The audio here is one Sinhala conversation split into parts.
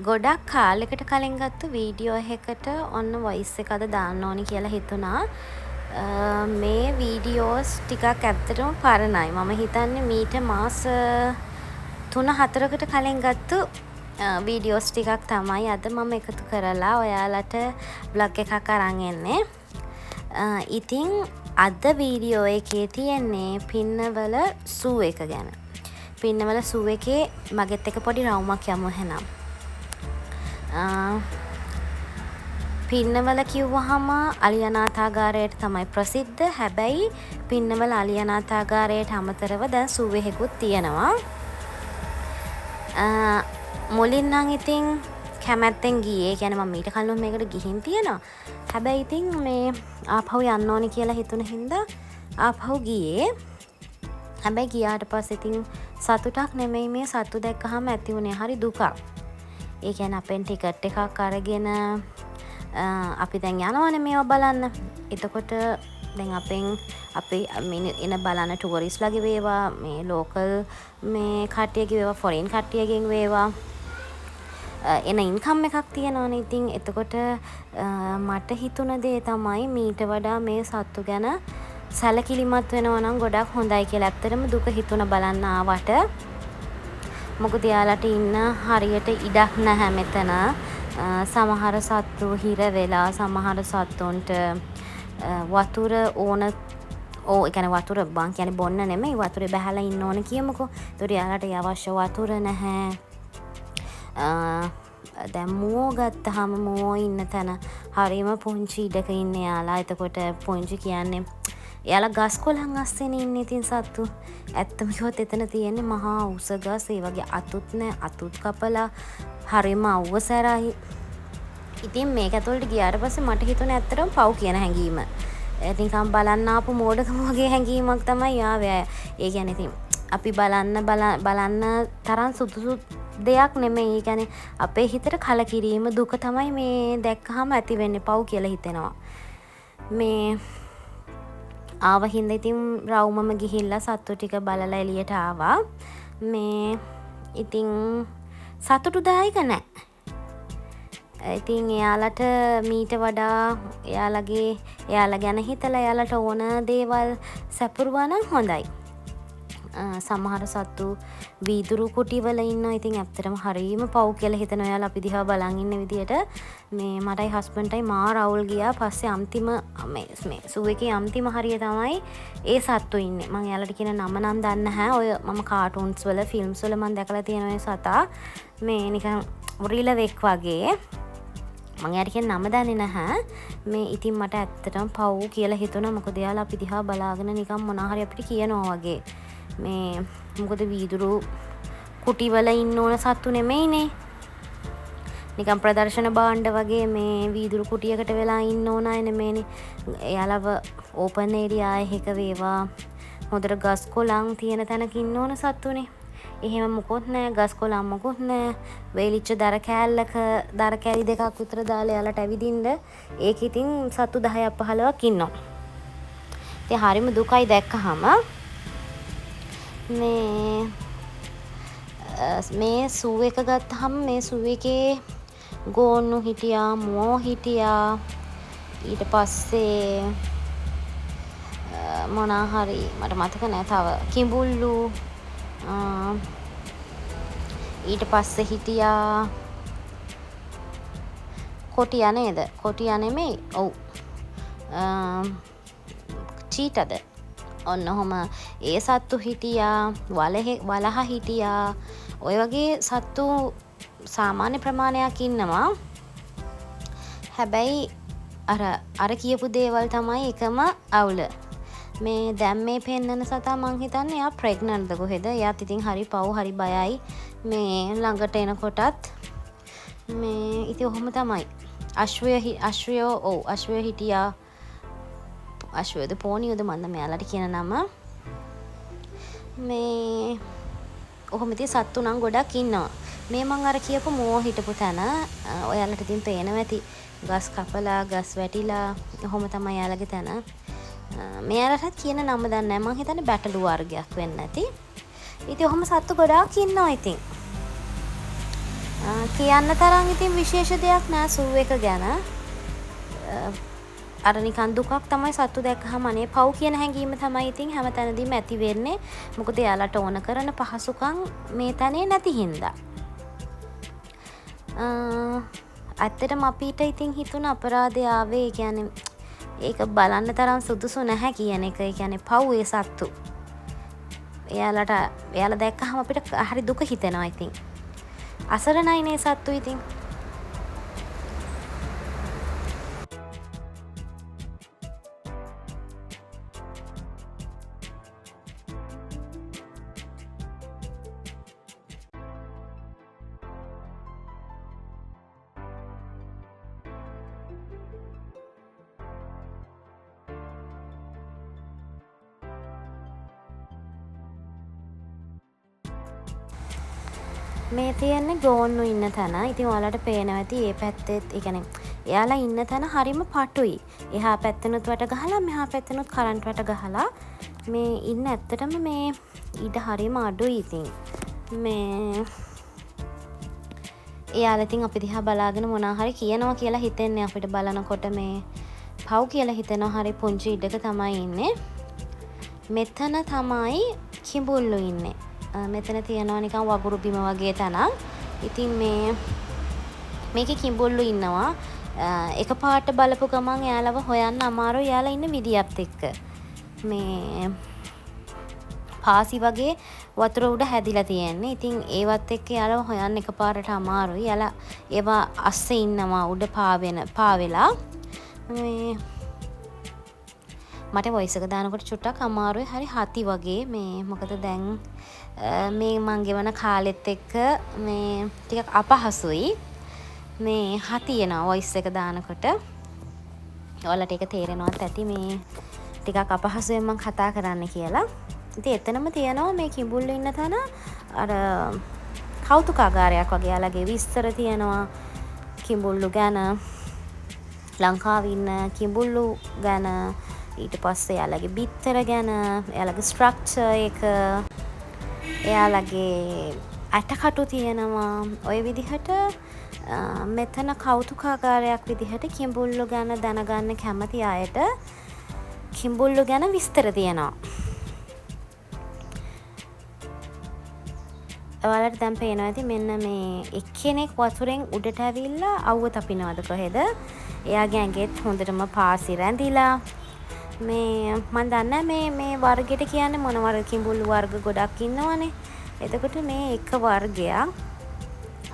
ගොඩක් කාලෙකට කලින් ගත්තු වීඩියෝ එකකට ඔන්න වොයිස් එක අද දාන්න ඕනි කියලා හිතුණා. මේ වීඩියෝස් ටිකක් ඇත්තටම පරණයි. මම හිතන්නේ මීට මාස 3-4කට කලින් ගත්තු වීඩියෝස් ටිකක් තමයි අද මම එකතු කරලා ඔයාලට බ්ලොග් එකක් අරන් එන්නේ. ඉතින් අද වීඩියෝ එකේ තියෙන්නේ පින්නවල සූ එක ගැන. පින්නවල සූ එකේ මගෙත් එක පොඩි රවුමක් යමු එහෙනම්. පින්නවල කිව්වහම අලියනාථාගාරයට තමයි ප්‍රසිද්ධ. හැබැයි පින්නවල අලියනාථාගාරයට අමතරව දැන් සූ එකකුත් තියෙනවා. මුලින් නම් ඉතින් කැමැත්තෙන් ගියේ. ඒ කියන්නේ මම ඊට කලින් මේකට ගිහින් තියෙනවා. හැබැයි ඉතින් මේ ආපහු යන්න ඕනි කියලා හිතුන හින්දා ආපහු ගියේ. හැබැයි ගියාට පස්සේ ඉතින් සතුටක් නෙමෙයි, මේ සතු දැක්කහම ඇති වුණේ හරි දුකක්. ඒ කියන්නේ අපෙන් ටිකට් එකක් අරගෙන අපි දැන් යනවනේ මේවා බලන්න. එතකොට දැන් අපි එන බලන ටුවරිස්ට්ලාගේ වේවා, මේ ලෝකල් මේ කට්ටියගේ වේවා, ෆොරින් කට්ටියගෙන් වේවා එන ඉන්කම් එකක් තියෙනවනේ. ඉතින් එතකොට මට හිතුණ දේ තමයි මීට වඩා මේ සත්තු ගැන සැලකිලිමත් වෙනවා නම් ගොඩක් හොඳයි කියලා. ඇත්තටම දුක හිතුණ බලන්න ආවට. මොකද යාලට ඉන්න හරියට ඉඩක් නැහැ මෙතන. සමහර සත්තු හිර වෙලා, සමහර සත්තුන්ට වතුර ඕන. ඒ කියන්නේ වතුර බං කියන්නේ බොන්න නෙමෙයි, වතුරේ බහැලා ඉන්න ඕන කියමුකෝ. ඒතකොට යාලට අවශ්‍ය වතුර නැහැ. දැන් මුවෝ ගත්තාම මුවෝ ඉන්න තැන හරිම පුංචි ඉඩක ඉන්නේ යාලා. එතකොට පුංචි කියන්නේ එයාලා ගස් කොළන් අස්සෙනේ ඉන්නේ. ඉතින් සත්තු ඇත්තම කිව්වොත් එතන තියෙන්නේ මහා උස ගස්. ඒ වගේ අතුත් නැහැ. අතුත් කපලා හරිම අවසරයි. ඉතින් මේක ඇතුළට ගියාට පස්සේ මට හිතුණේ ඇත්තටම පව් කියන හැඟීම. නිකන් බලන්න ආපු මෝඩකම වගේ හැඟීමක් තමයි ආවේ. ඒ කියන්නේ ඉතින් අපි බලන්න තරම් සුදුසු දෙයක් නෙමෙයි. ඒ කියන්නේ අපේ හිතට කලකිරීම, දුක තමයි මේ දැක්කහම ඇති වෙන්නේ. පව් කියලා හිතෙනවා. මේ ආව හින්දා ඉතින් රවුමම ගිහිල්ලා සත්තු ටික බලලා එළියට ආවා. මේ ඉතින් සතුටුදායක නෑ. ඉතින් එයාලට මීට වඩා එයාලා ගැන හිතලා එයාලට ඕන දේවල් සැපුරුවා නම් හොඳයි. සමහර සත්තු වීදුරු කුටිවල ඉන්නවා. ඉතින් ඇත්තටම හරීම පව් කියලා හිතන ඔයාලා අපි දිහා බලන් ඉන්න විදියට මේ මටයි හස්බන්ඩ්ටයි මා රවුල් ගියා. පස්සේ අන්තිම මේ සූ එකේ අන්තිම හරිය තමයි ඒ සත්තු ඉන්නේ. මම එයාලට කියන නම නම් දන්නේ නැහැ. ඔය මම කාටුන්ස් වල, ෆිල්ම්ස් වල මම දැකලා තියෙන ඔය සතා මේ නිකන් රිලවෙක් වගේ. මම එයාට කියන නම දන්නේ නැහැ. මේ ඉතින් මට ඇත්තටම පව් කියලා හිතුණා. මොකද එයාලා අපි දිහා බලාගෙන නිකන් මොනවා හරි අපිට කියනවා වගේ. මේ මොකද වීදුරු කුටිවල ඉන්න ඕන සත්තු නෙමෙයිනේ. නිකන් ප්‍රදර්ශන භාණ්ඩ වගේ මේ වීදුරු කුටියකට වෙලා ඉන්න ඕන අය නෙමෙයිනේ. එයාලව ඕපන් ඒරියා එකක වේවා, හොඳට ගස් කොළන් තියෙන තැනක ඉන්න ඕන සත්තුනේ. එහෙම මොකොත් නැහැ. ගස් කොළන් මොකොත් නැහැ. වේලිච්ච දර කෑලි දෙකක් විතර දාලා එයාලට ඇවිදින්න. ඒක ඉතින් සත්තු 10ක් 15ක් ඉන්නවා. ඉතින් හරිම දුකයි දැක්කහම. මේ සූ එක ගත්තහම මේ සූ එකේ ගෝන්නු හිටියා, මුවෝ හිටියා. ඊට පස්සේ මොනා හරි මට මතක නෑ තව කිඹුල්ලු. ඊට පස්සේ හිටියා කොටියා නේද? කොටියා නෙමෙයි. ඔව්. චීටද. ඔන්න ඔහොම ඒ සත්තු හිටියා. වලහ හිටියා. ඔය වගේ සත්තු සාමාන්‍ය ප්‍රමාණයක් ඉන්නවා. හැබැයි අර කියපු දේවල් තමයි එකම අවුල. මේ දැන් මේ පෙන්නන සතා මං හිතන්නේ එයා ප්‍රෙග්නන්ට්ද කොහෙද? එයාත් ඉතින් හරි පව්, හරි බයයි. මේ ළඟට එනකොටත් මේ ඉතින් ඔහොම තමයි. අශ්වය හිටියා. අශ්වයද පෝනියද මන්ද මෙයාලට කියන නම. මේ ඔහොම ඉතින් සත්තු නම් ගොඩක් ඉන්නවා. මේ මං අර කියපු මුවෝ හිටපු තැන ඔයාලට ඉතින් පේනවා ඇති. ගස් කපලා, ගස් වැටිලා ඔහොම තමයි එයාලගේ තැන. මෙයාලටත් කියන නම දන්නේ නැහැ. මං හිතන්නේ බැටළු වර්ගයක් වෙන්න ඇති. ඉතින් ඔහොම සත්තු ගොඩාක් ඉන්නවා ඉතින්. කියන්න තරම් ඉතින් විශේෂ දෙයක් නෑ සූ එක ගැන. අර නිකන් දුකක් තමයි සත්තු දැක්කහම අනේ පව් කියන හැඟීම තමයි ඉතින් හැම තැනදීම ඇති වෙන්නේ. මොකද එයාලට ඕන කරන පහසුකම් මේ තැනේ නැති හින්දා. ඇත්තටම අපිට ඉතින් හිතුණ අපරාධය ආවේ ඒ කියන්නේ ඒක බලන්න තරම් සුදුසු නැහැ කියන එක. ඒ කියන්නේ පව් ඒ සත්තු. එයාලා දැක්කහම අපිට හරි දුක හිතෙනවා ඉතින්. අසරණයිනේ සත්තු ඉතින්. මේ තියෙන්නේ ගෝන්නු ඉන්න තැන. ඉතින් ඔයාලට පේනවා ඇති ඒ පැත්තෙත් ඒ කියන්නේ එයාලා ඉන්න තැන හරිම පටුයි. එහා පැත්තෙනුත් වැට ගහලා මෙහා පැත්තෙනුත් කරන්ට් වැට ගහලා මේ ඉන්න ඇත්තටම මේ ඊට හරිම අඩුයි ඉතින්. මේ එයාලා ඉතින් අපි දිහා බලාගෙන මොනවා හරි කියනවා කියලා හිතෙන්නේ අපිට බලනකොට මේ පව් කියලා හිතෙනවා හරි පුංචි ඉඩක තමයි ඉන්නේ. මෙතන තමයි කිඹුල්ලු ඉන්නේ. මෙතන තියෙනවා නිකන් වගුරු බිම වගේ තැනක්. ඉතින් මේකේ කිඹුල්ලු ඉන්නවා. එක පාට බලපු ගමන් එයාලව හොයන්න අමාරුයි එයාලා ඉන්න විදියත් එක්ක. මේ පාසි වගේ වතුර උඩ හැදිලා තියෙන්නේ. ඉතින් ඒවත් එක්ක එයාලව හොයන්න එකපාරට අමාරුයි. එයාලා ඒවා අස්සේ ඉන්නවා උඩ පාවෙලා. මේ මට වොයිස් එක දානකොට චුට්ටක් අමාරුයි. හරි හති වගේ මේ මොකද දැන් මේ මං ගෙවන කාලෙත් එක්ක මේ ටිකක් අපහසුයි. මේ හතියනවා වොයිස් එක දානකොට. ඔයාලට ඒක තේරෙනවත් ඇති මේ ටිකක් අපහසුයෙන් මං කතා කරන්න කියලා. ඉතින් එතනම තියෙනවා මේ කිඹුල්ලු ඉන්න තැන අර කෞතුකාගාරයක් වගේ. යාළගේ විස්තර තියෙනවා කිඹුල්ලු ගැන. ලංකාවේ ඉන්න කිඹුල්ලු ගැන. ඊට පස්සේ යාළගේ බිත්තර ගැන, යාළගේ ස්ට්‍රක්චර් එක, එයාලගේ ඇටකටු තියෙනවා. ඔය විදිහට මෙතන කෞතුකාගාරයක් විදිහට කිඹුල්ලු ගැන දැනගන්න කැමති අයට කිඹුල්ලු ගැන විස්තර තියෙනවා. ඔයාලට දැන් පේනවා ඇති මෙන්න මේ එක්කෙනෙක් වතුරෙන් උඩට ඇවිල්ලා අවුව තපිනවද කොහෙද? එයාගේ ඇඟෙත් හොඳටම පාසි රැඳිලා. මේ මන් දන්නේ මේ වර්ගෙට කියන්නේ මොන වර්ග කිඹුල්ලු වර්ග ගොඩක් ඉන්නවනේ. එතකොට මේ එක වර්ගයක්.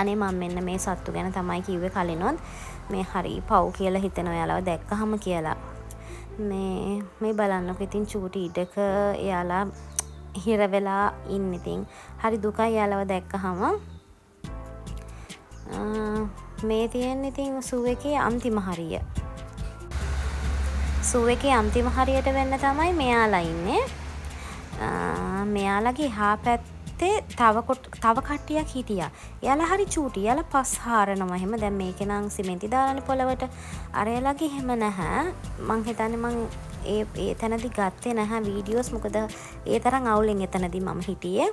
අනේ මම මෙන්න මේ සත්තු ගැන තමයි කිව්වේ කලිනොත්. මේ හරි පව් කියලා හිතෙන ඔයාලව දැක්කහම කියලා. මේ බලන්නකො ඉතින් චූටි ඉඩක එයාලා හිර වෙලා ඉන්න ඉතින්. හරි දුකයි එයාලව දැක්කහම. මේ තියෙන්නේ ඉතින් සූ එකේ අන්තිම හරිය. සූ එකේ අන්තිම හරියට වෙන්න තමයි මෙයාලා ඉන්නේ. මෙයාලගේ එහා පැත්තේ තව කට්ටියක් හිටියා. එයාලා හරි චූටි. එයාලා පස් හාරනවා එහෙම. දැන් මේකේ නම් සිමෙන්ති දාලානේ පොළවට. අර එයාලගේ එහෙම නැහැ. මං හිතන්නේ මං ඒ තැනදී ගත්තේ නැහැ වීඩියෝස්. මොකද ඒ තරම් අවුලෙන් එතනදී මම හිටියේ.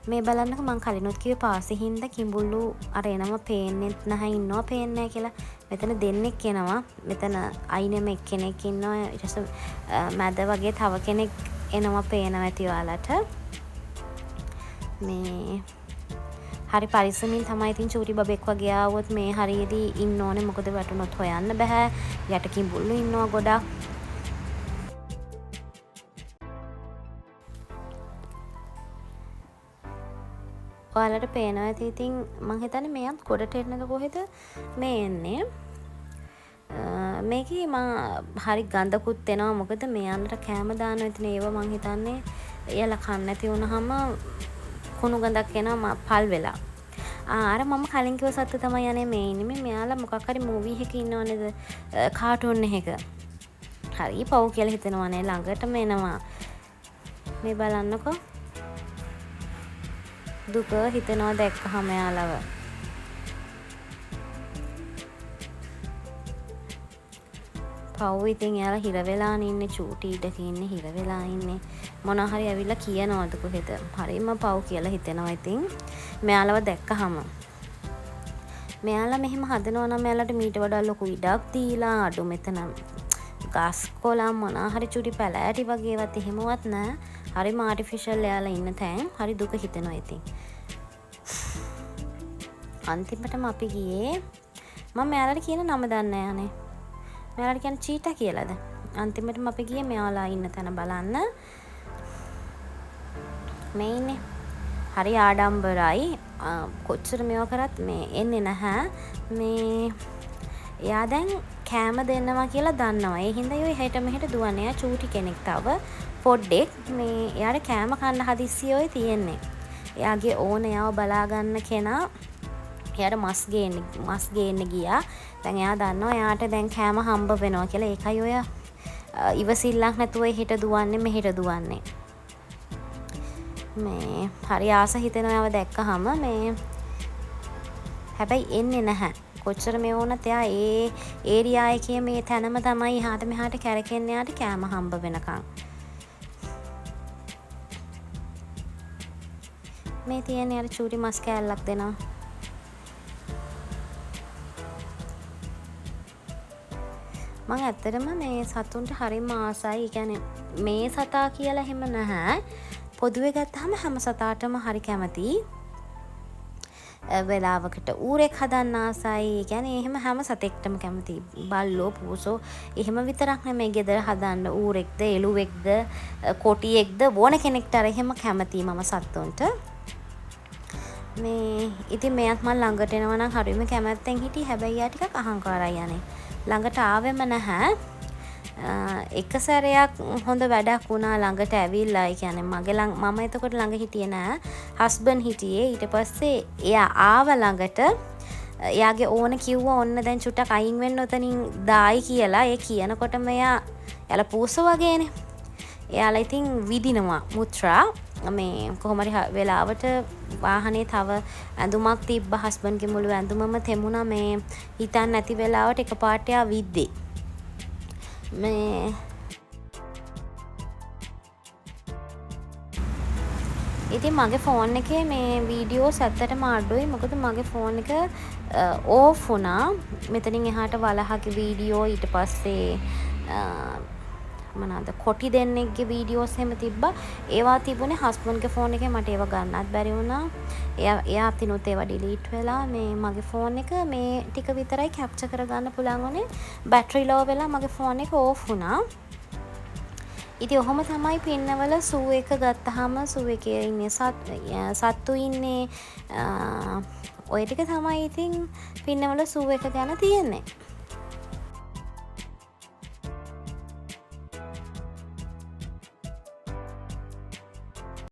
මේ බලන්නක මං කලිනුත් කිව්වේ පාසෙ හින්දා කිඹුල්ලු අර එනම පේන්නෙත් නැහැ ඉන්නවා පේන්නේ නැහැ කියලා. මෙතන දෙන්නෙක් එනවා. මෙතන අයිනෙම එක්කෙනෙක් ඉන්නවා. ඊට පස්සේ මැද වගේ තව කෙනෙක් එනවා පේනවා ඇති ඔයාලට. මේ හරි පරිස්සමින් තමයි ඉතින් චූටි බබෙක් වගේ ආවොත් මේ හරියේදී ඉන්න ඕනේ. මොකද වැටුනොත් හොයන්න බෑ. යට කිඹුල්ලු ඉන්නවා ගොඩක්. ඔයාලට පේනවා ඇති ඉතින් මං හිතන්නේ මෙයත් ගොඩට එන්නද කොහෙද මේ එන්නේ. මේකේ හරි ගඳකුත් එනවා. මොකද මෙයාලට කෑම දානවා. ඉතින් ඒව මං හිතන්නේ එයාලා කන්න නැති වුණාම කුණු ගඳක් එනවා පල් වෙලා. අර මම කලින් කිව්ව සත්තු තමයි යන්නේ මේ ඉන්නේ. මෙයාලා මොකක් හරි මූවි එකක ඉන්නව නේද? කාටුන් එකක. හරි පව් කියලා හිතනවා නේ ළඟටම එනවා. මේ බලන්නකෝ. දුක හිතනවා දැක්කහම යාලව. පව් ඉතින් යාලා හිර වෙලා ඉන්නේ චූටි ඉඩක ඉන්නේ හිර වෙලා ඉන්නේ. මොනවා හරි ඇවිල්ලා කියනවද කොහෙද? හරිම පව් කියලා හිතෙනවා ඉතින් මෙයාලව දැක්කහම. මෙයාලා මෙහෙම හදනවා නම් මෙයාලට මීට වඩා ලොකු ඉඩක් දීලා අඩු මෙතන ගස් කොළන් මොනා හරි චුටි පැලෑටි වගේවත් එහෙමවත් නෑ. හරිම ආටිෆිෂල් එයාලා ඉන්න තැන්. හරි දුක හිතෙනවා ඉතින්. අන්තිමටම අපි ගියේ මම මෙයාලට කියන නම දන්නේ නෑනේ. මෙයාලට කියන්නේ චීටා කියලාද? අන්තිමටම අපි ගියේ මෙයාලා ඉන්න තැන බලන්න. මේ ඉන්නේ. හරි ආඩම්බරයි. කොච්චර මේවා කරත් මේ එන්නේ නැහැ. මේ එයා දැන් කෑම දෙන්නවා කියලා දන්නවා. ඒ හින්දා යෝ එහෙට මෙහෙට දුවන්නේ. එයා චූටි කෙනෙක් තව පොඩ්ඩෙක්. මේ එයාට කෑම කන්න හදිස්සිය ඔය තියෙන්නේ. එයාගේ ඕන එයාව බලා ගන්න කෙනා එයාට මස් ගේන්න ගියා. දැන් එයා දන්නවා එයාට දැන් කෑම හම්බ වෙනවා කියලා. ඒකයි ඔය ඉවසිල්ලක් නැතුව එහෙට දුවන්නේ මෙහෙට දුවන්නේ. මේ හරි ආස හිතෙනවා එයාව දැක්කහම. මේ හැබැයි එන්නේ නැහැ. කොච්චර මේ වුණත් එයා ඒ ඒරියා එකේ මේ තැනම තමයි එහාට මෙහාට කැරකෙන්නේ යාට කෑම හම්බ වෙනකන්. මේ තියෙන අර චූටි මස් කෑල්ලක් දෙනවා. මම ඇත්තටම මේ සතුන්ට හරිම ආසයි. ඒ කියන්නේ මේ සතා කියලා එහෙම නැහැ. පොදුවේ ගත්තාම හැම සතාටම හරි කැමතියි. වෙලාවකට ඌරෙක් හදන්න ආසයි. ඒ කියන්නේ එහෙම හැම සතෙක්ටම කැමතියි. බල්ලෝ පූසෝ එහෙම විතරක් නෙමෙයි ගෙදර හදන්න ඌරෙක්ද එළුවෙක්ද කොටියෙක්ද ඕන කෙනෙක්ට අර එහෙම කැමතියි මම සතුන්ට. මේ ඉතින් මෙයත් මම ළඟට එනවා නම් හරියම කැමැත්තෙන් හිටියේ. හැබැයි යා ටිකක් අහංකාරයි යන්නේ. ළඟට ආවෙම නැහැ. එක සැරයක් හොඳ වැඩක් වුණා ළඟට ඇවිල්ලා. ඒ කියන්නේ මම එතකොට ළඟ හිටියේ නෑ. හස්බන්ඩ් හිටියේ. ඊට පස්සේ එයා ආව ළඟට. එයාගේ ඕන කිව්වා ඔන්න දැන් චුට්ටක් අයින් වෙන්න ඔතනින් දායි කියලා. ඒ කියනකොටම එයාලා පූස වගේනේ. එයාලා ඉතින් විදිනවා මුත්‍රා. මේ කොහොම හරි වෙලාවට වාහනේ තව ඇඳුමක් තිබ්බ හස්බන්ඩ්ගේ මුළු ඇඳුමම තෙමුණා. මේ හිතන්න නැති වෙලාවට එකපාරට එයා විද්දේ. මේ ඉතින් මගේ ෆෝන් එකේ මේ වීඩියෝස් ඇත්තටම අඩුයි. මොකද මගේ ෆෝන් එක ඕෆ් වුණා. මෙතනින් එහාට වලහගේ වීඩියෝ ඊට පස්සේ මොනවාද කොටි දෙන්නෙක්ගේ වීඩියෝස් එහෙම තිබ්බා. ඒවා තිබුණේ හස්බන්ඩ්ගේ ෆෝන් එකේ. මට ඒව ගන්නත් බැරි වුණා. එයා තිනුත් ඒවා ඩිලීට් වෙලා. මේ මගේ ෆෝන් එක මේ ටික විතරයි කැප්චර් කරගන්න පුළුවන් වුණේ. බැටරි ලෝ වෙලා මගේ ෆෝන් එක ඕෆ් වුණා. ඉතින් ඔහොම තමයි පින්නවල සූ එක ගත්තාම සූ එකේ ඉන්නේ සත්තු ඉන්නේ. ඔය ටික තමයි ඉතින් පින්නවල සූ එක ගැන තියෙන්නේ.